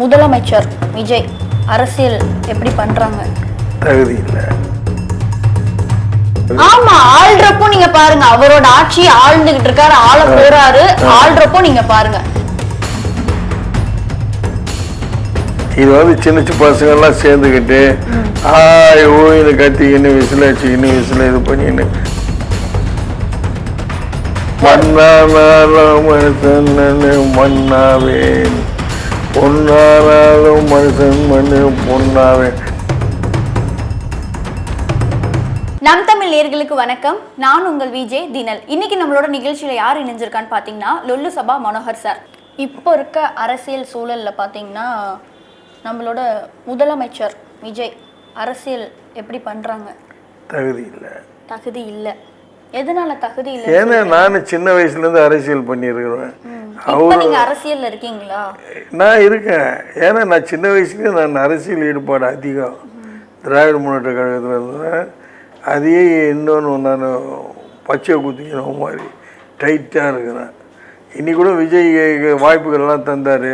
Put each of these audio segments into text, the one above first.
முதலமைச்சர் விஜய் அரசியல் எப்படி பண்றாங்க? தகுதி இல்லை. ஆமா, ஆள்றப்போ நீங்க பாருங்க, அவரோட ஆட்சி ஆழ்ந்துகிட்டு இருக்காரு, ஆள போறாரு, ஆள்றப்போ நீங்க பாருங்க. இது வந்து சின்ன சின்ன பசங்க எல்லாம் சேர்ந்துக்கிட்டு ஆய் ஓயின்னு கத்திக்கின்னு விசில் அடிச்சுக்கின்னு விசில் இது பண்ணின்னு மண்ணானாலும் மனுஷன் மண்ணாவேன், பொன்னானாலும் மனுஷன் மண்ணு பொன்னாவேன். நம் தமிழ் நேயர்களுக்கு வணக்கம். நான் உங்கள் விஜய் தினல். இன்னைக்கு நம்மளோட நிகழ்ச்சியில யார் இணைஞ்சிருக்கான்னு பாத்தீங்கன்னா லொல்லு சபா மனோகர் சார். இப்போ இருக்க அரசியல் சூழல்ல பாத்தீங்கன்னா நம்மளோட முதலமைச்சர் விஜய் அரசியல் எப்படி பண்றாங்க? தகுதி இல்லை. தகுதி இல்லை. எதனால தகுதி இல்லை? ஏன்னா நான் சின்ன வயசுல இருந்து அரசியல் பண்ணியிருக்கிறேன். நீங்க அரசியல்ல இருக்கீங்களா? நான் இருக்கேன். ஏன்னா நான் சின்ன வயசுலேயே நான் அரசியல் ஈடுபாடு அதிகம். திராவிட முன்னேற்ற கழகத்தில் இருந்தேன். அதையே இன்னொன்று நான் பச்சை குத்திக்கிற மாதிரி டைட்டாக இருக்கிறேன். இன்னி கூட விஜய் வாய்ப்புகள்லாம் தந்தார்.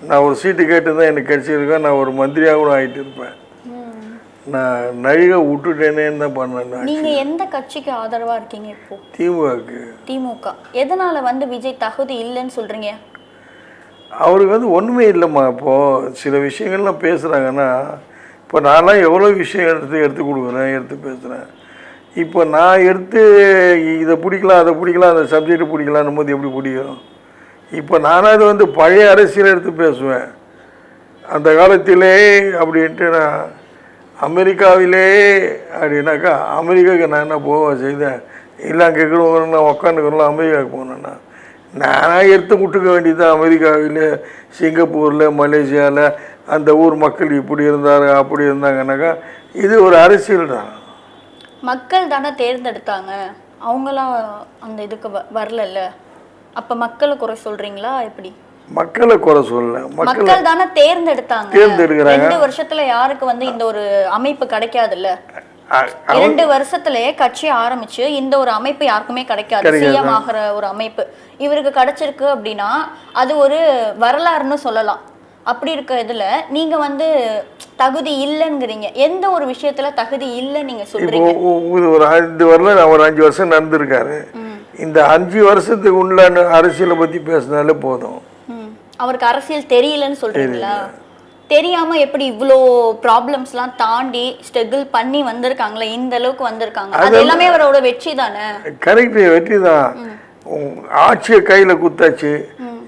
நான் ஒரு சீட்டு கேட்டு தான் எனக்கு கிடச்சிருக்கேன். நான் ஒரு மந்திரியாக கூட ஆகிட்டு இருப்பேன். நான் நழிகை விட்டுட்டேனேன்னு தான் பண்ணேன். நீங்க எந்த கட்சிக்கு ஆதரவா இருக்கீங்க இப்போ? திமுகவுக்கு. திமுக. எதனால வந்து விஜய் தகுதி இல்லைன்னு சொல்றீங்க? அவருக்கு வந்து ஒன்றுமே இல்லைம்மா. இப்போது சில விஷயங்கள்லாம் பேசுகிறாங்கன்னா, இப்போ நான்லாம் எவ்வளோ விஷயம் எடுத்து கொடுக்குறேன், எடுத்து பேசுகிறேன். இப்போ நான் எடுத்து இதை பிடிக்கலாம், அதை பிடிக்கலாம், அந்த சப்ஜெக்ட் பிடிக்கலான்னும் போது எப்படி பிடிக்கும்? இப்போ நானும் அது வந்து பழைய அரசியல் எடுத்து பேசுவேன். அந்த காலத்திலே அப்படின்ட்டு நான் அமெரிக்காவிலே அப்படின்னாக்கா அமெரிக்காவுக்கு நான் என்ன போக செய்தேன்? இல்லை அங்கே இருக்கிறவங்க நான் உக்காந்துக்கிறோம் அமெரிக்காவுக்கு போனேன்னா நானாக எடுத்து விட்டுக்க வேண்டியதான். அமெரிக்காவில், சிங்கப்பூரில், மலேசியாவில் அந்த ஊர் மக்கள் இப்படி இருந்தாங்க அப்படி இருந்தாங்கன்னாக்கா இது ஒரு அரசியல் தான். மக்கள் தானே தேர்ந்தெடுத்தாங்க, அவங்களாம் அந்த இதுக்கு வரல. அப்போ மக்களை குறை சொல்றீங்களா எப்படி? மக்களை குறை சொல்லல, மக்கள் தானே தேர்ந்தெடுத்தாங்க. 2 வருஷத்துல யாருக்கு வந்து இந்த ஒரு அமைப்பு கிடைக்காதுல்ல? 2 வருஷத்துலயே கட்சி ஆரம்பிச்சு இந்த ஒரு அமைப்பு யாருக்குமே கிடைக்காது. சிஎம் ஆகிற ஒரு அமைப்பு இவருக்கு கிடைச்சிருக்கு அப்படின்னா அது ஒரு வரலாறுன்னு சொல்லலாம். அப்படி இருக்க இதுல நீங்க வந்து தகுதி இல்லைங்கிறீங்க. எந்த ஒரு விஷயத்துல தகுதி இல்லை நீங்க சொல்றீங்க? ஒரு 5 வருஷம் நடந்திருக்காரு. இந்த 5 வருஷத்துக்கு உள்ள அரசியலை பத்தி பேசினாலே போதும். அவருக்கு அரசியல் தெரியலன்னு சொல்றீங்களா? தெரியாம எப்படி இவ்வளோ ப்ராப்ளம்ஸ்லாம் தாண்டி ஸ்ட்ரகிள் பண்ணி வந்திருக்காங்களே, இந்த அளவுக்கு வந்திருக்காங்க, அது எல்லாமே அவரோட வெற்றி தானே? கரெக்ட், வெற்றி தான். ஆட்சியை கையில குத்தாச்சு,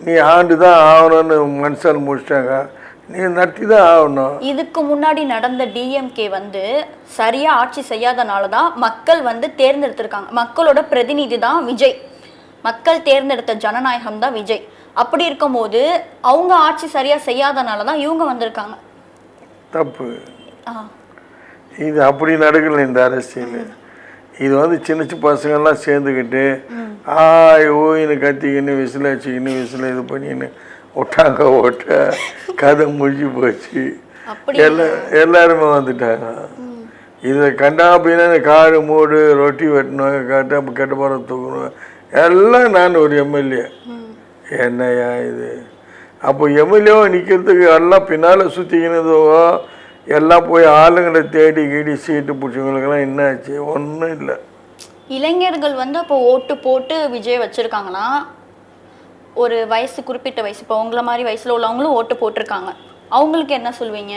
நீ ஆண்டு தான் ஆகணும்னு மனுஷன் முடிச்சிட்டாங்க, நீ நடத்தி தான் ஆகணும். இதுக்கு முன்னாடி நடந்த டிஎம்கே வந்து சரியா ஆட்சி செய்யாதனால தான் மக்கள் வந்து தேர்ந்தெடுத்திருக்காங்க. மக்களோட பிரதிநிதி தான் விஜய். மக்கள் தேர்ந்தெடுத்த ஜனநாயகம் தான் விஜய். அப்படி இருக்கும்போது அவங்க ஆட்சி சரியா செய்யாதனால தான் இவங்க வந்திருக்காங்க. தப்பு. இது அப்படி நடக்கல இந்த அரசியல். இது வந்து சின்ன சின்ன பசங்கள்லாம் சேர்ந்துக்கிட்டு ஆய் ஓயின்னு கத்திக்கின்னு விசில் அடிச்சுக்கின்னு விசில் இது பண்ணின்னு ஒட்டாங்க ஓட்ட கதை முடிஞ்சு போச்சு. எல்லாருமே வந்துட்டாங்க. இதை கண்டா அப்படின்னா காடு மூடு ரொட்டி வெட்டணும், கெட்ட மரம் தூக்கணும், எல்லாம் நான் ஒரு எம்எல்ஏ. என்னையா இது? அப்போ எம்எல்ஏவோ நிற்கிறதுக்கு எல்லாம் பின்னால் சுற்றிக்கினதோ எல்லாம் போய் ஆளுங்களை தேடி கீடி சீட்டு பிடிச்சவங்களுக்கெல்லாம் என்ன ஆச்சு? ஒன்றும் இல்லை. இளைஞர்கள் வந்து அப்போ ஓட்டு போட்டு விஜய் வச்சுருக்காங்கன்னா ஒரு வயசு, குறிப்பிட்ட வயசு, இப்போ உங்களை மாதிரி வயசில் உள்ளவங்களும் ஓட்டு போட்டிருக்காங்க, அவங்களுக்கு என்ன சொல்வீங்க?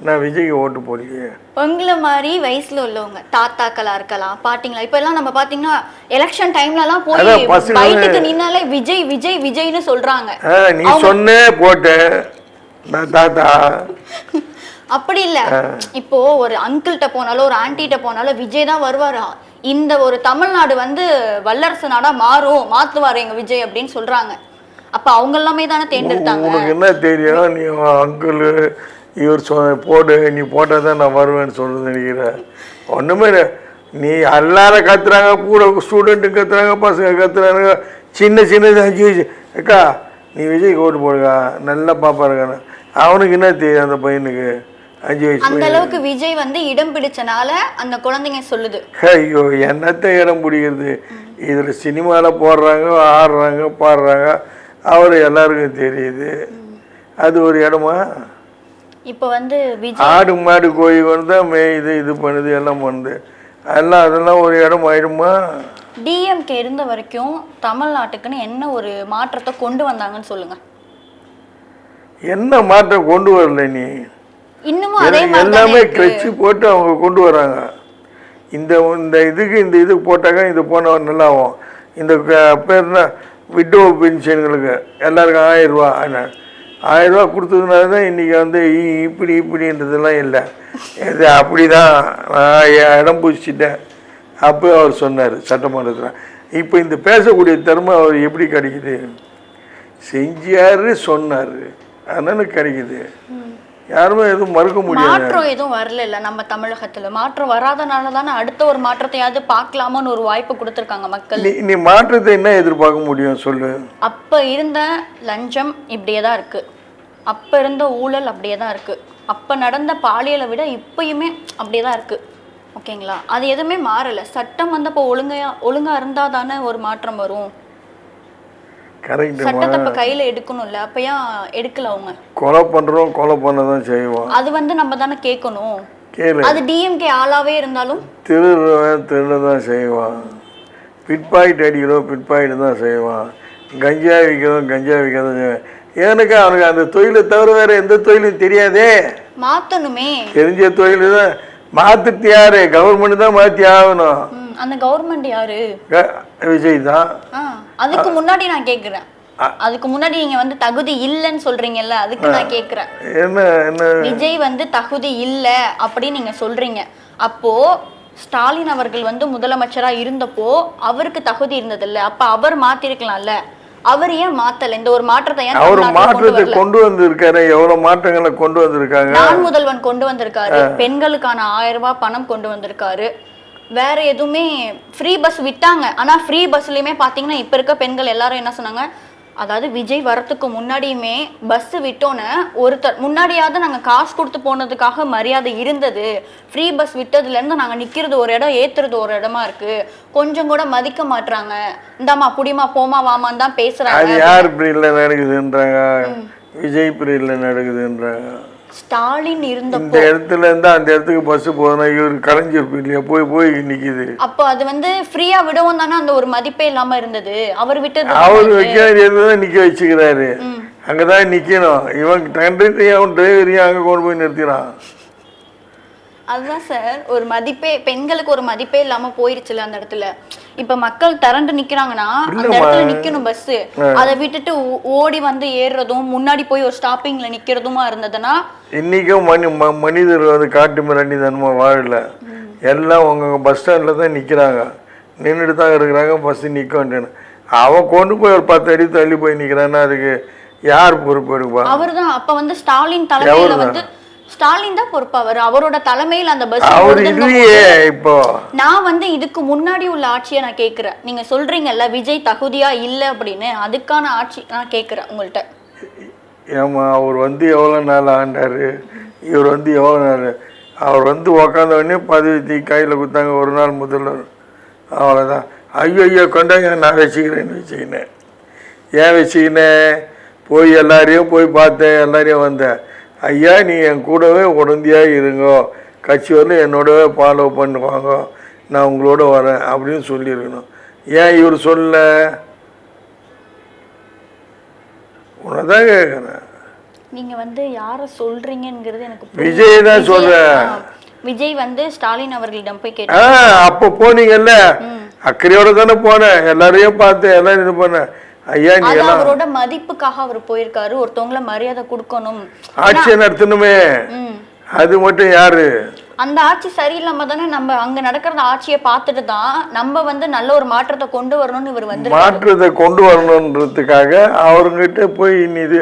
நான் விஜய்க்கு ஓட்டு போடலையே. உங்களை மாதிரி வயசுல உள்ளவங்க, தாத்தாக்களா இருக்கலாம், பாட்டிங்களா, இப்ப எல்லாம் நம்ம பாத்தீங்கன்னா எலெக்ஷன் டைம்லலாம் போய் பைட்டுக்கு நின்னாலே விஜய் விஜய் விஜய்னு சொல்றாங்க. நீ சொன்னே போட்ட நான் தாத்தா அப்படி இல்ல. இப்போ ஒரு அங்கிள்கிட்ட போனாலும் ஒரு ஆன்டிகிட்ட போனாலும் விஜய் தான் வருவாரா? இந்த ஒரு தமிழ்நாடு வந்து வல்லரசு நாடா மாத்துவாரு எங்க விஜய் அப்படின்னு சொல்றாங்க. அப்ப அவங்க எல்லாமே தானே தேர்ந்தெடுத்தாங்க. உனக்கு என்ன தெரியும்? நீ அங்கிள் இவர் போடு, நீ போட்டால் தான் நான் வருவேன்னு சொல்கிறது நினைக்கிற? ஒன்றுமே நீ எல்லாரும் கத்துறாங்க, கூட ஸ்டூடெண்ட்டு கத்துறாங்க, பசங்க கத்துறாங்க, சின்ன 5 வயசு அக்கா நீ விஜய்க்கு ஓட்டு போடுக்கா, நல்லா பாப்பா இருக்கான. அவனுக்கு என்ன தெரியும் அந்த பையனுக்கு? 5 வயசு. அந்த அளவுக்கு விஜய் வந்து இடம் பிடிச்சனால அந்த குழந்தைங்க சொல்லுது. ஐயோ, என்னத்தை இடம் பிடிக்கிறது? இதில் சினிமாவில் போடுறாங்க, ஆடுறாங்க, பாடுறாங்க, அவர் எல்லாருக்கும் தெரியுது. அது ஒரு இடமா? இப்போ வந்து விஜய் ஆடு மாடு கோழி வந்து மேயுது, இது பண்ணுது, எல்லாம் பண்ணுது, அதெல்லாம் ஒரு இடம் ஆயிடுமா? டிஎம்கே இருந்த வரைக்கும் தமிழ்நாட்டுக்குன்னு என்ன ஒரு மாற்றத்தை கொண்டு வந்தாங்கன்னு சொல்லுங்க. என்ன மாற்றம் கொண்டு வரல நீ? இன்னமும் அதே மாதிரி எல்லாமே கிளச்சு போட்டு அவங்க கொண்டு வராங்க. இந்த இதுக்கு போட்டாங்க, இது போன நல்லா ஆகும். இந்த பேர்னா விடோ பென்ஷன்களுக்கு எல்லாருக்கும் 1000 ரூபா, 1000 ரூபா கொடுத்ததுனால தான் இன்றைக்கி வந்து இப்படின்றதெல்லாம் இல்லை. இது அப்படி தான் நான் இடம் பிடிச்சிட்டேன் அப்போ அவர் சொன்னார் சட்டமன்றத்தில். இப்போ இந்த பேசக்கூடிய திறமை அவர் எப்படி கிடைக்குது? செஞ்சார், சொன்னார், அதனால கிடைக்குது. யாருமே எதுவும் மறுக்க முடியாது. மாற்றம் எதுவும் வரல இல்ல நம்ம தமிழகத்துல. மாற்றம் வராதனால தானே அடுத்த ஒரு மாற்றத்தையாவது பார்க்கலாமான்னு ஒரு வாய்ப்பு கொடுத்துருக்காங்க மக்கள். நீ மாற்றத்தை என்ன எதிர்பார்க்க முடியும் சொல்லு? அப்ப இருந்த லஞ்சம் இப்படியே தான் இருக்கு, அப்ப இருந்த ஊழல் அப்படியே தான் இருக்கு, அப்ப நடந்த பாலியலை விட இப்பயுமே அப்படியே தான் இருக்கு. ஓகேங்களா? அது எதுவுமே மாறல. சட்டம் வந்து அப்போ ஒழுங்கா இருந்தா தானே ஒரு மாற்றம் வரும். சட்டத்தை இப்ப கையில எடுக்கணும்ல, அப்ப ஏன் எடுக்கல அவங்க? கொலை பண்றோம், கொலை பண்ணதான் செய்வோம். அது வந்து நம்ம தானே கேட்கணும். அது டிஎம்கே ஆளாவே இருந்தாலும் திருடதான் செய்வான். பிட்பாக்கெட் அடிக்கிறோம், பிட்பாக்கெட் தான் செய்வான். கஞ்சா விற்கிறோம், கஞ்சா விற்கிறதான் செய்வான். ஏனுக்கு அவனுக்கு அந்த தொழிலை தவிர வேற எந்த தொழிலும் தெரியாதே. மாத்தணுமே. தெரிஞ்ச தொழில் தான் மாத்திட்டு யாரு? கவர்மெண்ட் தான் மாத்தி ஆகணும். அந்த கவர்மெண்ட் யாரு? விஜய் தான். அதுக்கு முன்னாடி நான் கேக்குறேன், அதுக்கு முன்னாடி நீங்க வந்து தகுதி இல்லைன்னு சொல்றீங்கல்ல, அதுக்கு நான் கேக்குறேன். என்ன விஜய் வந்து தகுதி இல்ல அப்படின்னு நீங்க சொல்றீங்க. அப்போ ஸ்டாலின் அவர்கள் வந்து முதலமைச்சரா இருந்தப்போ அவருக்கு தகுதி இருந்தது இல்ல, அப்ப அவர் மாத்திருக்கலாம்ல. அவர் ஏன் மாத்தல? இந்த ஒரு மாற்றத்தை ஏன் அவர் மாற்றத்தை கொண்டு வந்திருக்காரு? எவ்வளவு மாற்றங்களை கொண்டு வந்திருக்காங்க. நான் முதல்வன் கொண்டு வந்திருக்காரு, பெண்களுக்கான 1000 ரூபாய் பணம் கொண்டு வந்திருக்காரு. வேற எதுவுமே ஃப்ரீ பஸ் விட்டாங்க. ஆனா ஃப்ரீ பஸ்லயுமே பாத்தீங்கன்னா இப்ப இருக்க பெண்கள் எல்லாரும் என்ன சொன்னாங்க, அதாவது விஜய் வரத்துக்கு முன்னாடியுமே பஸ் விட்டோன்னு ஒருத்தர் முன்னாடியாவது நாங்க காசு கொடுத்து போனதுக்காக மரியாதை இருந்தது. ஃப்ரீ பஸ் விட்டதுல இருந்து நாங்க நிக்கிறது ஒரு இடம், ஏத்துறது ஒரு இடமா இருக்கு. கொஞ்சம் கூட மதிக்க மாட்டாங்க. இந்தாமா புடிமா போமா வாமான்னு தான் பேசுறாங்க. யார் பிரியில நடக்குதுன்றாங்க, விஜய் பிரியில நடக்குதுன்றாங்க. ஸ்டாலின் இருந்தப்போ இந்த இடத்துல இருந்து அந்த இடத்துக்கு பஸ் போனா இவர் கலைஞ்சிருப்பு இல்லையா, போய் நிக்குது. அப்போ அது வந்து ஃப்ரீயா விடவும் தானே அந்த ஒரு மதிப்பே இல்லாம இருந்தது. அவர் விட்டது அவர் வைக்கிறதான் நிக்க வச்சுக்கிறாரு. அங்கதான் நிக்கணும். இவன் கண்டக்டரையும் டிரைவரையும் அங்க கொண்டு போய் நிறுத்தினான். அதுதான் சார், ஒரு மதிப்பே பெண்களுக்கு ஒரு மதிப்பே இல்லாம போயிருச்சுல அந்த இடத்துல. இப்ப மக்கள் திரண்டு நிக்கிறாங்கன்னா அந்த இடத்துல நிக்கணும் பஸ். அதை விட்டுட்டு ஓடி வந்து ஏறுறதும் முன்னாடி போய் ஒரு ஸ்டாப்பிங்ல நிக்கிறதுமா இருந்ததுன்னா இன்னைக்கும் மனிதர் வந்து காட்டு மிராண்டித்தனமா வாழல. எல்லாம் உங்க பஸ் ஸ்டாண்ட்ல தான் நிக்கிறாங்க, நின்றுட்டு தான் இருக்கிறாங்க. பஸ் நிக்க அவன் கொண்டு போய் ஒரு 10 அடி தள்ளி போய் நிக்கிறான்னா அதுக்கு யார் பொறுப்பு எடுப்பா? அவர் தான். அப்ப வந்து ஸ்டாலின் தலைமையில வந்து ஸ்டாலின் தான் பொறுப்பவர். அவரோட தலைமையில் அந்த பஸ் இப்போ நான் வந்து இதுக்கு முன்னாடி உள்ள ஆட்சியை நான் கேட்கிறேன். நீங்க சொல்றீங்கல்ல விஜய் தகுதியா இல்லை அப்படின்னு, அதுக்கான ஆட்சி நான் கேட்கிறேன் உங்கள்கிட்ட. ஏமா அவர் வந்து எவ்வளோ நாள் ஆண்டாரு, இவர் வந்து எவ்வளோ நாள்? அவர் வந்து உக்காந்தவொடனே பதவி கையில் கொடுத்தாங்க ஒரு நாள் முதல்வர், அவ்வளோதான். ஐயோ கொண்டாங்க, நான் வச்சுக்கினேன். ஏன் வச்சுக்கினேன்? போய் எல்லாரையும் போய் பார்த்தேன், எல்லாரையும் வந்தேன். ஐயா நீ என் கூடவே உடந்தையாக இருங்கோ, கட்சி வந்து என்னோடவே ஃபாலோ பண்ணுவாங்க, நான் உங்களோட வரேன் அப்படின்னு சொல்லியிருக்கணும். ஏன் இவர் சொல்ல? உன்னதான் கேட்குறேன். நீங்க வந்து யாரை சொல்றீங்கிறது எனக்கு விஜய் தான் சொல்றேன். விஜய் வந்து ஸ்டாலின் அவர்களிடம் போய் கேட்டாங்க. அப்போ போனீங்கல்ல, அக்கறையோட தானே போனேன், எல்லாரையும் பார்த்தேன், எல்லாரும் இது பண்ணேன். ஐயா நீ அவரோட மதிப்புக்காக அவர் போயிருக்காரு. ஒருத்தவங்கள மரியாதை கொடுக்கணும், ஆட்சியை நடத்தணுமே. அது மட்டும் யாரு? அந்த ஆட்சி சரியில்லாம தானே நம்ம அங்க நடக்கிற ஆட்சியை பார்த்துட்டு தான் நம்ம வந்து நல்ல ஒரு மாற்றத்தை கொண்டு வரணும்னு இவர் வந்து மாற்றத்தை கொண்டு வரணுன்றதுக்காக அவர்கிட்ட போய் இது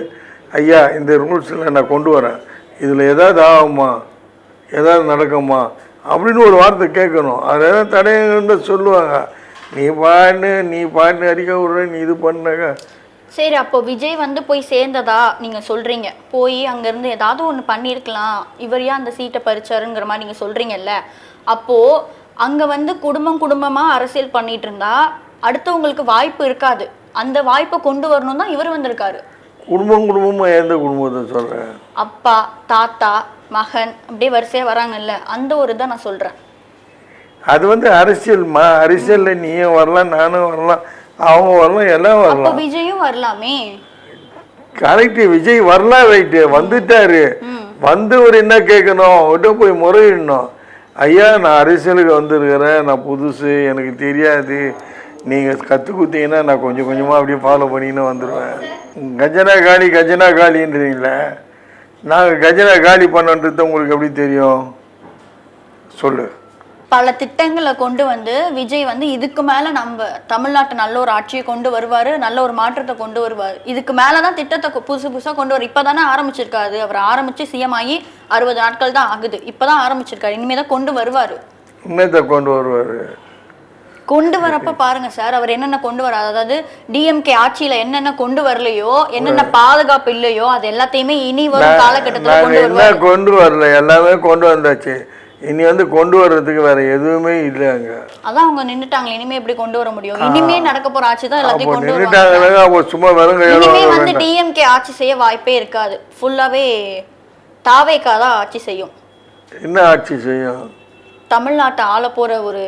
ஐயா இந்த ரூல்ஸ்ல நான் கொண்டு வரேன், இதுல ஏதாவது ஆகுமா, ஏதாவது நடக்குமா அப்படின்னு ஒரு வார்த்தை கேட்கணும். அதெல்லாம் தடையங்க சொல்லுவாங்க. நீ பாட்டு அடிக்க விடுற, நீ இது பண்ணாங்க. சரி, அப்போ விஜய் வந்து போய் சேர்ந்ததா நீங்க சொல்றீங்க, போய் அங்க இருந்து ஏதாவது ஒண்ணு பண்ணிருக்கலாம், இவர் ஏன் அந்த சீட்டை பறிச்சாருங்கிற மாதிரி நீங்க சொல்றீங்கல்ல. அப்போ அங்க வந்து குடும்பமா அரசியல் பண்ணிட்டு இருந்தா அடுத்தவங்களுக்கு வாய்ப்பு இருக்காது. அந்த வாய்ப்பை கொண்டு வரணும் தான் இவர் வந்திருக்காரு. குடும்பமாக எந்த குடும்பத்தை சொல்கிறேன்? அப்பா, தாத்தா, மகன் அப்படியே வரிசையாக வராங்கல்ல, அந்த ஒரு இதை நான் சொல்கிறேன். அது வந்து அரசியல்மா. அரசியலில் நீயும் வரலாம், நானும் வரலாம், அவங்க வரலாம், எல்லாம் வரலாம். விஜயும் வரலாமே. கரெக்டு, விஜய் வரலாம், ரைட்டு, வந்துட்டாரு. வந்து ஒரு என்ன கேட்கணும், அவர்கிட்ட போய் முறையிடணும். ஐயா, நான் அரசியலுக்கு வந்திருக்கிறேன், நான் புதுசு, எனக்கு தெரியாது, நீங்கள் கற்றுக் கொடுத்தீங்கன்னா நான் கொஞ்சம் கொஞ்சமாக அப்படியே ஃபாலோ பண்ணின்னு வந்துடுவேன். கஜனா காலின்றீங்களே, நாங்கள் கஜனா காலி பண்ணுன்றது உங்களுக்கு எப்படி தெரியும் சொல்லு? பல திட்டங்களை கொண்டு வந்து விஜய் வந்து இதுக்கு மேலே நம்ம தமிழ்நாட்டை நல்ல ஒரு ஆட்சியை கொண்டு வருவார், நல்ல ஒரு மாற்றத்தை கொண்டு வருவார். இதுக்கு மேலே தான் திட்டத்தை புதுசாக கொண்டு வர. இப்போ தானே ஆரம்பிச்சிருக்காரு. அவர் ஆரம்பித்து சிஎம் ஆகி 60 நாட்கள் தான் ஆகுது. இப்போ தான் ஆரம்பிச்சிருக்காரு. இனிமேல் தான் கொண்டு வருவார். இனிமேல் கொண்டு வருவார். கொண்டு வரப்ப பாருங்க சார், அவர் என்னென்ன கொண்டு வர, அதாவது டிஎம்கே ஆட்சியில என்னென்ன கொண்டு வரலையோ, என்னென்ன பாதுகாப்பு இல்லையோ, அது எல்லாத்தையுமே இனி வரும் காலகட்டத்தில் கொண்டு வரல. எல்லாமே கொண்டு வந்தாச்சு. இனி வந்து கொண்டு வர்றதுக்கு வேற எதுவுமே இல்லைங்க. அதான் அவங்க நின்னுட்டாங்க. இனிமே எப்படி கொண்டு வர முடியும்? இனிமே நடக்க போற ஆட்சி தான் எல்லாத்தையும் கொண்டு வருவாங்க. சும்மா இனிமே வந்து டிஎம்கே ஆட்சி செய்ய வாய்ப்பே இருக்காது. ஃபுல்லாவே தாவேகா தான் ஆட்சி செய்யும். என்ன ஆட்சி செய்யும்? தமிழ்நாட்டை ஆள போற ஒரு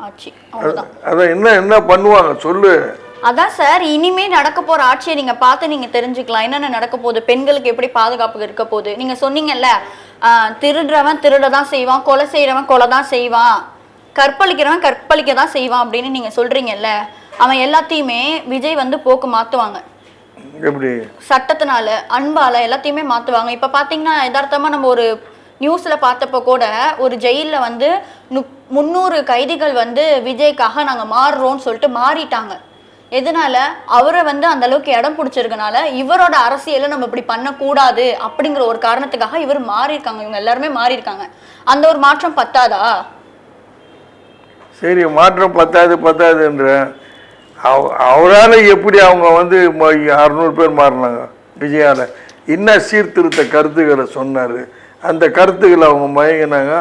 ஆட்சி. அவ்வளவுதான். அதான் என்ன பண்ணுவாங்க சொல்லு. அதான் சார், இனிமே நடக்க போற ஆட்சியை நீங்க பார்த்து நீங்க தெரிஞ்சுக்கலாம் என்னென்ன நடக்க போகுது, பெண்களுக்கு எப்படி பாதுகாப்பு இருக்க போகுது. நீங்க சொன்னீங்கல்ல, திருடுறவன் திருடதான் செய்வான், கொலை செய்யறவன் கொலை தான் செய்வான், கற்பழிக்கிறவன் கற்பழிக்க தான் செய்வான் அப்படின்னு நீங்க சொல்றீங்கல்ல, அவன் எல்லாத்தையுமே விஜய் வந்து போக்கு மாத்துவாங்க. எப்படி? சட்டத்தினால, அன்பால எல்லாத்தையுமே மாத்துவாங்க. இப்ப பாத்தீங்கன்னா யதார்த்தமா நம்ம ஒரு நியூஸ்ல பார்த்தப்ப கூட ஒரு ஜெயில வந்து 300 கைதிகள் வந்து விஜய்க்காக நாங்க மாறுறோம்னு சொல்லிட்டு மாறிட்டாங்க. எதனால? அவரை வந்து அந்த அளவுக்கு இடம் பிடிச்சிருக்கனால, இவரோட அரசியலை நம்ம இப்படி பண்ணக்கூடாது அப்படிங்கிற ஒரு காரணத்துக்காக இவர் மாறி இருக்காங்க. இவங்க எல்லாருமே மாறி இருக்காங்க. அந்த ஒரு மாற்றம் பத்தாதா? சரி, மாற்றம் பத்தாதுன்ற அவரால் எப்படி அவங்க வந்து 600 பேர் மாறினாங்க விஜயால? என்ன சீர்திருத்த கருத்துக்களை சொன்னார், அந்த கருத்துக்களை அவங்க மயங்கினாங்க,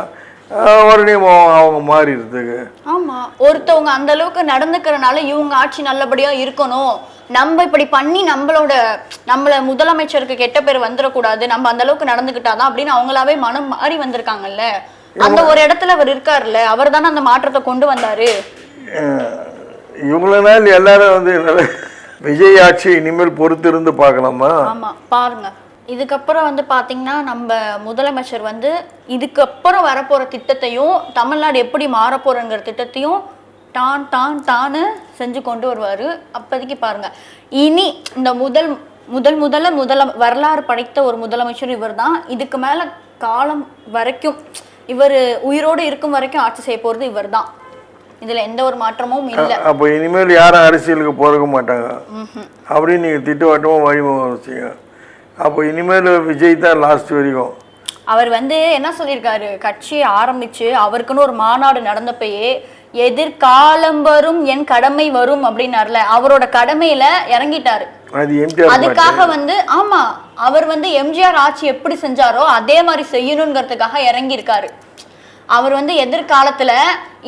உடனே அவங்க மாறிடுறதுக்கு. ஆமா, ஒருத்தவங்க அந்த அளவுக்கு நடந்துக்கிறனால இவங்க ஆட்சி நல்லபடியா இருக்கணும், நம்ம இப்படி பண்ணி நம்மள முதலமைச்சருக்கு கெட்ட பேர் வந்துடக்கூடாது, நம்ம அந்த அளவுக்கு நடந்துக்கிட்டாதான் அப்படின்னு அவங்களாவே மனம் மாறி வந்திருக்காங்கல்ல. அந்த ஒரு இடத்துல அவர் இருக்காருல்ல, அவர் தானே அந்த மாற்றத்தை கொண்டு வந்தாரு. இவ்வளவு நாள் எல்லாரும் வந்து விஜய் ஆட்சி இனிமேல் பொறுத்து இருந்து பார்க்கலாமா? ஆமா, பாருங்க. இதுக்கப்புறம் வந்து பாத்தீங்கன்னா நம்ம முதலமைச்சர் வந்து இதுக்கப்புறம் வரப்போற திட்டத்தையும், தமிழ்நாடு எப்படி மாறப்போறங்கிற திட்டத்தையும் டான்னு செஞ்சு கொண்டு வருவாரு. அப்போதைக்கு பாருங்க, இனி இந்த முதல்ல வரலாறு படைத்த ஒரு முதலமைச்சர் இவர் தான். இதுக்கு மேல காலம் வரைக்கும் இவர் உயிரோடு இருக்கும் வரைக்கும் ஆட்சி செய்ய போறது இவர் தான். இதுல எந்த ஒரு மாற்றமும் இல்லை. அப்போ இனிமேல் யாரும் அரசியலுக்கு போறக்க மாட்டாங்க அப்படின்னு நீங்க திட்டவட்டமா வழிமுறை வச்சீங்க. அப்போ இனிமேல் விஜய் தான் லாஸ்ட் வரைக்கும். அவர் வந்து என்ன சொல்லியிருக்காரு, கட்சியை ஆரம்பிச்சு அவருக்குன்னு ஒரு மாநாடு நடந்தப்பயே எதிர்காலம் வரும் என் கடமை வரும் அப்படின்னாருல, அவரோட கடமையில இறங்கிட்டாரு. அதுக்காக வந்து ஆமா, அவர் வந்து எம்ஜிஆர் ஆட்சி எப்படி செஞ்சாரோ அதே மாதிரி செய்யணுங்கிறதுக்காக இறங்கி இருக்காரு. அவர் வந்து எதிர்காலத்துல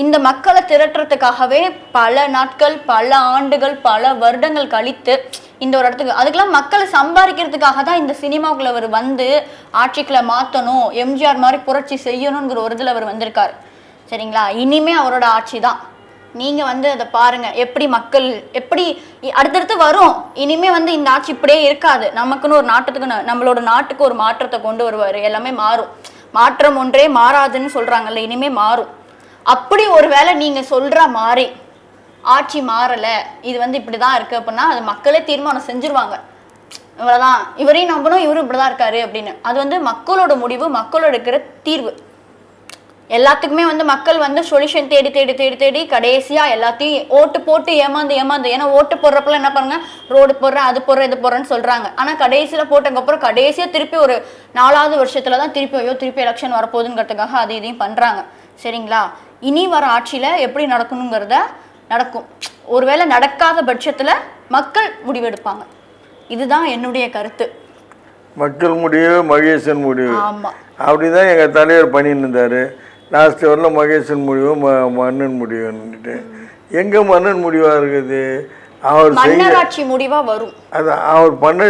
இந்த மக்களை திரட்டுறதுக்காகவே பல நாட்கள், பல ஆண்டுகள், பல வருடங்கள் கழித்து இந்த ஒரு இடத்துக்கு, அதுக்கெல்லாம் மக்களை சம்பாதிக்கிறதுக்காக தான் இந்த சினிமாவுக்குள்ள அவர் வந்து ஆட்சிக்குள்ள மாற்றணும், எம்ஜிஆர் மாதிரி புரட்சி செய்யணுங்கிற ஒரு இதில் அவர் வந்திருக்காரு. சரிங்களா? இனிமே அவரோட ஆட்சி தான். நீங்க வந்து அதை பாருங்க, எப்படி மக்கள் எப்படி அடுத்தடுத்து வரும். இனிமே வந்து இந்த ஆட்சி இப்படியே இருக்காது. நமக்குன்னு ஒரு நம்மளோட நாட்டுக்கு ஒரு மாற்றத்தை கொண்டு வருவாரு. எல்லாமே மாறும். மாற்றம் ஒன்றே மாறாதுன்னு சொல்றாங்கல்ல, இனிமே மாறும். அப்படி ஒருவேளை நீங்க சொல்ற மாதிரி ஆட்சி மாறல, இது வந்து இப்படிதான் இருக்கு அப்படின்னா அது மக்களே தீர்மானம் செஞ்சிருவாங்க. இவ்வளவுதான், இவரையும் நம்பணும், இவரும் இப்படிதான் இருக்காரு அப்படின்னு. அது வந்து மக்களோட முடிவு, மக்களோட இருக்கிற தீர்வு. எல்லாத்துக்குமே வந்து மக்கள் வந்து சொல்யூஷன் தேடி தேடி தேடி தேடி கடைசியா எல்லாத்தையும் ஓட்டு போட்டு ஏமாந்து. ஏன்னா ஓட்டு போடுறப்பெல்லாம் என்ன பண்ணுங்க, ரோடு போடுறேன், அது போடுறேன், இது போடுறேன்னு சொல்றாங்க. ஆனா கடைசியில போட்டதுக்கப்புறம் கடைசியா திருப்பி ஒரு 4வது வருஷத்துலதான் திருப்பி எலெக்ஷன் வரப்போகுதுங்கிறதுக்காக அது இதையும் பண்றாங்க. சரிங்களா? இனி வர ஆட்சியில எப்படி நடக்கணுங்கிறத நடக்கும். ஒருவேளை நடக்காத பட்சத்துல மக்கள் முடிவெடுப்பாங்க. இதுதான் என்னுடைய கருத்து. மக்கள் முடிவு, மகேசன் முடிவு. ஆமா, அப்படிதான் எங்க தலைவர் பண்ணிட்டு இருந்தாரு. லாஸ்ட் வரல மகேசன் முடிவு, மன்னன் முடிவுன்னுட்டு. எங்கே மன்னன் முடிவாக இருக்குது? அவர் மன்னராட்சி முடிவா வரும். அது அவர் பண்ண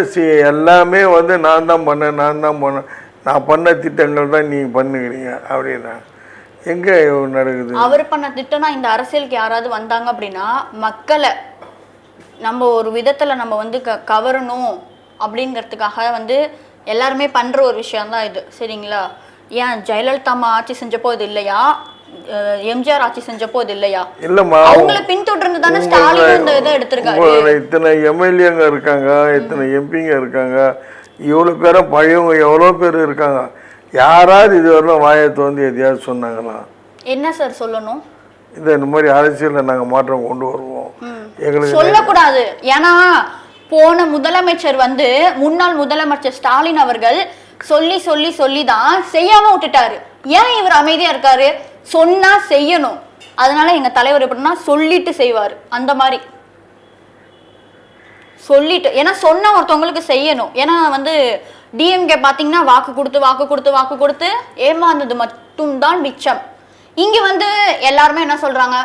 எல்லாமே வந்து நான் தான் பண்ணேன், நான் பண்ண திட்டங்கள் தான் நீங்கள் பண்ணுகிறீங்க அப்படின்னா எங்கே நடக்குது? அவர் பண்ண திட்டம்னா இந்த அரசியலுக்கு யாராவது வந்தாங்க அப்படின்னா மக்களை நம்ம ஒரு விதத்தில் நம்ம வந்து கவரணும் அப்படிங்கிறதுக்காக வந்து எல்லாருமே பண்ணுற ஒரு விஷயம்தான் இது. சரிங்களா? ஏன் ஜெயலலிதா அம்மா ஆட்சி செஞ்சப்போ இது இல்லையா? எம்ஜிஆர் ஆட்சி செஞ்சப்போ இது இல்லையா? இல்லம்மா, அவங்களை பின்தொடர்ந்து தானே ஸ்டாலின் இந்த இதை எடுத்திருக்காரு. இத்தனை எம்எல்ஏங்க இருக்காங்க, இத்தனை எம்பிங்க இருக்காங்க, இவ்வளோ பேரும் பழையவங்க எவ்வளோ பேர் இருக்காங்க. யாராவது இதுவரையிலும் வாயத்தை வந்து எதையாவது சொன்னாங்களா? என்ன சார் சொல்லணும்? இந்த மாதிரி அரசியலில் நாங்கள் மாற்றம் கொண்டு வருவோம் எங்களுக்கு சொல்லக்கூடாது. ஏன்னா போன முதலமைச்சர் வந்து முன்னாள் முதலமைச்சர் ஸ்டாலின் அவர்கள் சொல்லி சொல்லி சொல்லி தான் செய்யாம விட்டுட்டாரு. ஏன் இவர் அமைதியா இருக்காரு? சொன்னா செய்யணும். அதனால எங்க தலைவர் எப்படின்னா சொல்லிட்டு செய்வாரு. அந்த மாதிரி சொல்லிட்டு, ஏன்னா சொன்ன ஒருத்தவங்களுக்கு செய்யணும். ஏன்னா வந்து டிஎம்கே பாத்தீங்கன்னா வாக்கு கொடுத்து ஏமாந்தது மட்டும்தான் மிச்சம். இங்க வந்து எல்லாருமே என்ன சொல்றாங்க,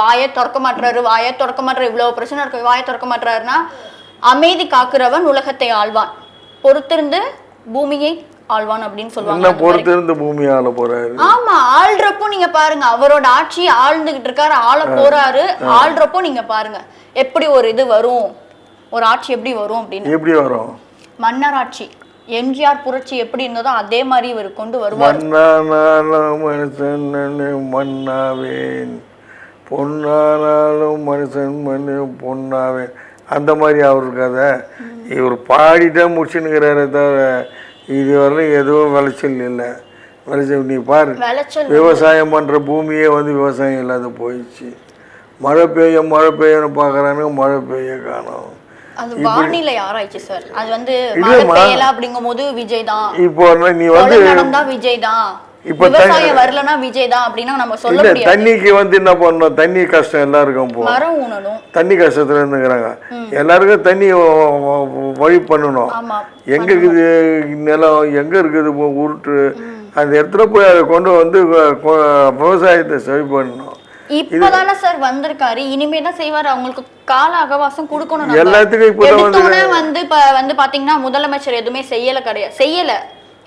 வாயை திறக்க மாட்டாரு, இவ்வளவு பிரச்சனை இருக்கு, வாயை திறக்க மாட்டாருன்னா அமைதி காக்குறவன் உலகத்தை ஆழ்வான், பொறுத்திருந்து பூமியை ஆழ்வான் அப்படின்னு சொல்லுவாங்க. பொறுத்திருந்து பூமியை ஆள போறாரு. ஆமா, ஆள்றப்போ நீங்க பாருங்க, அவரோட ஆட்சி ஆழ்ந்துகிட்டு இருக்காரு, ஆள போறாரு. ஆள்றப்போ நீங்க பாருங்க எப்படி ஒரு இது வரும், ஒரு ஆட்சி எப்படி வரும் அப்படின்னு. எப்படி வரும்? மன்னராட்சி. எம்ஜிஆர் புரட்சி எப்படி இருந்ததோ அதே மாதிரி இவர் கொண்டு வருவார். மன்னாவேன் பொன்னானாலும் மனுஷன் மண்ணு பொன்னாவேன், அந்த மாதிரி அவர் இருக்காத. இவர் பாடிட்டே முடிச்சுன்னுக்கிறாரே தவிர இதுவரையிலும் எதுவும் விளைச்சல் இல்லை. விளைச்சல் நீ பாரு, விவசாயம் பண்ணுற பூமியே வந்து விவசாயம் இல்லாத போயிடுச்சு. மழை பெய்யன்னு பார்க்குறானுங்க, மழை பெய்ய காணும். அது வானிலை ஆராய்ச்சி சார். அது வந்து மழை பெய்யல அப்படிங்கும்போது விஜய் தான், இப்போ நீ வந்து நடந்தா விஜய் தான், இப்போ விவசாயம் வரலனா விஜய் தான் அப்படினா நம்ம சொல்ல முடியாது. தண்ணிக்கு வந்து என்ன பண்ணணும், தண்ணி கஷ்டம் எல்லாருக்கும் போகும், மரம் ஊனணும், தண்ணி கஷ்டத்துல இருந்துக்கிறாங்க. எல்லாருக்கும் தண்ணி வழி பண்ணணும். எங்க இருக்குது நிலம், எங்க இருக்குது உருட்டு, அந்த இடத்துல போய் அதை கொண்டு வந்து விவசாயத்தை சரி பண்ணணும். இப்பதானே சார் வந்திருக்காரு, இனிமே தான் செய்வாரு. அவங்களுக்கு கால அகவாசம் கொடுக்கணும். எல்லாத்துக்கும் இப்போ வந்து இப்ப வந்து பாத்தீங்கன்னா முதலமைச்சர் எதுவுமே செய்யல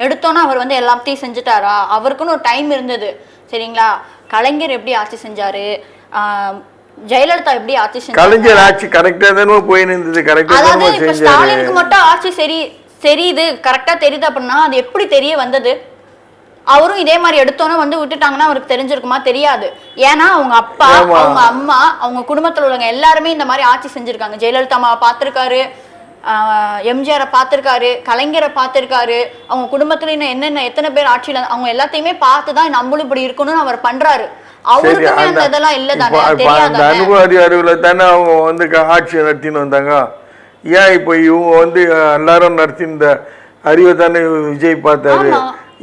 எடுத்தோன்னா அவர் வந்து எல்லாத்தையும் செஞ்சுட்டாரா? அவருக்குன்னு ஒரு டைம் இருந்தது. சரிங்களா? கலைஞர் எப்படி ஆட்சி செஞ்சாரு, ஜெயலலிதா எப்படி ஆட்சி செஞ்சாரு, கலைஞர் ஆட்சி கரெக்டா தானே போய் நின்றது. கரெக்டா அதாவது இப்ப ஸ்டாலினுக்கு மட்டும் ஆட்சி தெரியுது, கரெக்டா தெரியுது அப்படின்னா அது எப்படி தெரிய வந்தது? அவரும் இதே மாதிரி எடுத்தோன்னே வந்து விட்டுட்டாங்கன்னா அவருக்கு தெரிஞ்சிருக்குமா? தெரியாது. ஏன்னா அவங்க அப்பா, அவங்க அம்மா, அவங்க குடும்பத்துல உள்ளவங்க எல்லாருமே இந்த மாதிரி ஆட்சி செஞ்சிருக்காங்க. ஜெயலலிதா அம்மாவை பார்த்திருக்காரு, எம்ஜிஆரை பார்த்திருக்காரு, கலைஞரை பார்த்திருக்காரு. அவங்க குடும்பத்துல இன்னும் எத்தனை பேர் ஆட்சியில, அவங்க எல்லாத்தையுமே பார்த்துதான் நம்மளும் இப்படி இருக்கணும்னு அவர் பண்றாரு. அவருக்குமே அந்த இதெல்லாம் இல்லதானே, தெரியாத அனுபவ அறிவுல தானே அவங்க வந்து ஆட்சி நடத்தின்னு வந்தாங்க. ஏன் இப்போ இவங்க வந்து எல்லாரும் நடத்தி இந்த அறிவை தானே விஜய் பார்த்தாரு,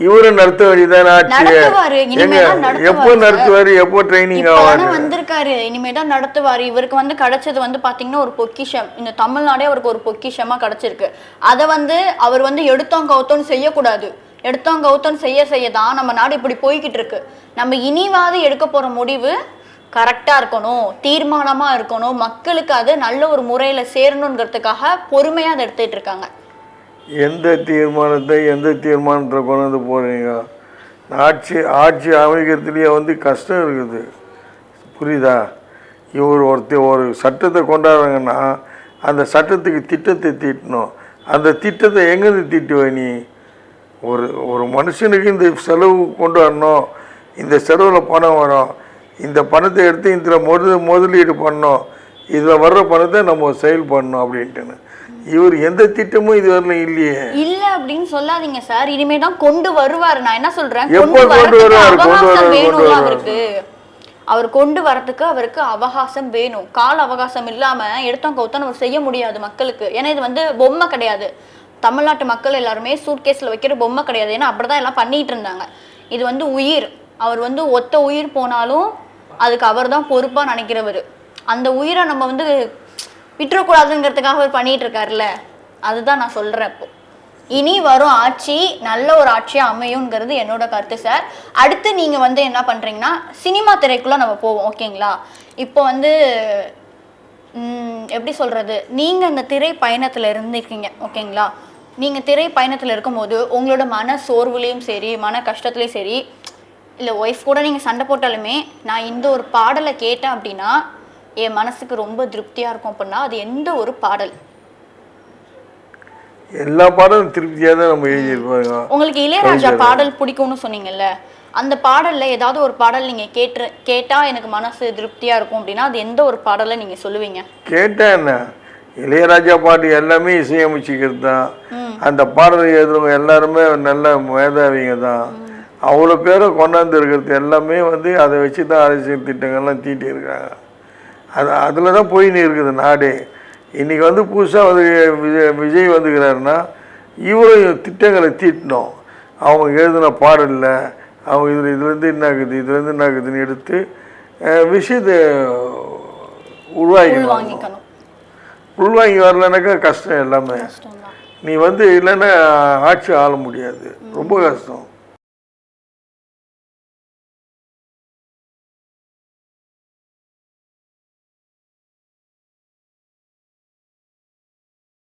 இவரும் நடத்த வேண்டியதான ஆட்சி. எப்போ நடத்துவாரு, எப்போ ட்ரைனிங் வந்திருக்காரு, இனிமேதான் நடத்துவாரு. இவருக்கு வந்து கிடைச்சது வந்து பாத்தீங்கன்னா ஒரு பொக்கிஷம். இந்த தமிழ்நாடே அவருக்கு ஒரு பொக்கிஷமா கிடைச்சிருக்கு. அதை வந்து அவர் வந்து எடுத்தோம் கவுத்தோன்னு செய்யக்கூடாது. எடுத்தோம் கவுத்தோன்னு செய்யதான் நம்ம நாடு இப்படி போய்கிட்டு இருக்கு. நம்ம இனிவாது எடுக்க போற முடிவு கரெக்டா இருக்கணும், தீர்மானமா இருக்கணும், மக்களுக்கு அது நல்ல ஒரு முறையில சேரணுங்கிறதுக்காக பொறுமையா அதை எடுத்துட்டு இருக்காங்க. எந்த தீர்மானத்தை கொண்டு வந்து போகிறீங்க? ஆட்சி அமைக்கிறதுலேயே வந்து கஷ்டம் இருக்குது, புரியுதா? இவர் ஒரு சட்டத்தை கொண்டாடுறாங்கன்னா அந்த சட்டத்துக்கு திட்டத்தை தீட்டணும். அந்த திட்டத்தை எங்கேருந்து தீட்டுவ நீ? ஒரு மனுஷனுக்கு இந்த செலவு கொண்டு வரணும், இந்த செலவில் பணம் வரும், இந்த பணத்தை எடுத்து இந்த முதலீடு பண்ணணும், இதில் வர்ற பணத்தை நம்ம செயல் பண்ணணும் அப்படின்ட்டுன்னு இவர் எந்த திட்டமும் இது வரல இல்லையே. இல்ல அப்படின்னு சொல்லாதீங்க சார், இனிமே தான் கொண்டு வருவாரு. நான் என்ன சொல்றேன், அவர் கொண்டு வரதுக்கு அவருக்கு அவகாசம் வேணும். கால அவகாசம் இல்லாம எடுத்தோம் கவுத்தோன்னு அவர் செய்ய முடியாது மக்களுக்கு. ஏன்னா இது வந்து பொம்மை கிடையாது. தமிழ்நாட்டு மக்கள் எல்லாருமே சூட்கேஸ்ல வைக்கிற பொம்மை கிடையாது. ஏன்னா அப்படிதான் எல்லாம் பண்ணிட்டு இருந்தாங்க. இது வந்து உயிர். அவர் வந்து ஒத்த உயிர் போனாலும் அதுக்கு அவர் தான் பொறுப்பா நினைக்கிறவர். அந்த உயிரை நம்ம வந்து விட்டுறக்கூடாதுங்கிறதுக்காக அவர் பண்ணிட்டு இருக்காருல்ல, அதுதான் நான் சொல்றேன். இப்போ இனி வரும் ஆட்சி நல்ல ஒரு ஆட்சியா அமையும்ங்கிறது என்னோட கருத்து சார். அடுத்து நீங்க வந்து என்ன பண்றீங்கன்னா சினிமா திரைக்குள்ள நம்ம போவோம், ஓகேங்களா? இப்போ வந்து எப்படி சொல்றது, நீங்க அந்த திரை பயணத்துல இருந்திருக்கீங்க ஓகேங்களா. நீங்க திரை பயணத்துல இருக்கும்போது உங்களோட மன சோர்வுலையும் சரி மன கஷ்டத்துலையும் சரி இல்ல ஒய்ஃப் கூட நீங்க சண்டை போட்டாலுமே நான் இந்த ஒரு பாடலை கேட்டேன் அப்படின்னா என் மனசுக்கு ரொம்ப திருப்தியா இருக்கும் அப்படின்னா அது எந்த ஒரு பாடல்? எல்லா பாடலும் திருப்தியாக தான் நம்ம எழுதியிருப்பாங்க. உங்களுக்கு இளையராஜா பாடல் பிடிக்கும்னு சொன்னீங்கல்ல, அந்த பாடல்ல ஏதாவது ஒரு பாடல் நீங்க கேட்டா எனக்கு மனசு திருப்தியா இருக்கும் அப்படின்னா அது எந்த ஒரு பாடலை நீங்க சொல்லுவீங்க? கேட்டா என்ன, இளையராஜா பாட்டு எல்லாமே இசையமைச்சிக்கிறது தான். அந்த பாடல் எழுதுறவங்க எல்லாருமே நல்ல மேதாவிங்க தான். அவ்வளோ பேரை கொண்டாந்து இருக்கிறது எல்லாமே வந்து அதை வச்சு தான் அரசியல் திட்டங்கள்லாம் தீட்டி இருக்காங்க. அதில் தான் போயின்னு இருக்குது நாடே. இன்றைக்கி வந்து புதுசாக வந்து விஜய் வந்துக்கிறாருன்னா இவரும் திட்டங்களை தீட்டணும். அவங்க எழுதின பாடலில் அவங்க இதுலேருந்து என்ன ஆகுது இதுலேருந்து என்ன ஆகுதுன்னு எடுத்து விஷயத்தை உள்வாங்கிக்கணும். உள்வாங்கி வரலனாக்கா கஷ்டம் எல்லாமே. நீ வந்து இல்லைன்னா ஆட்சி ஆள முடியாது, ரொம்ப கஷ்டம்.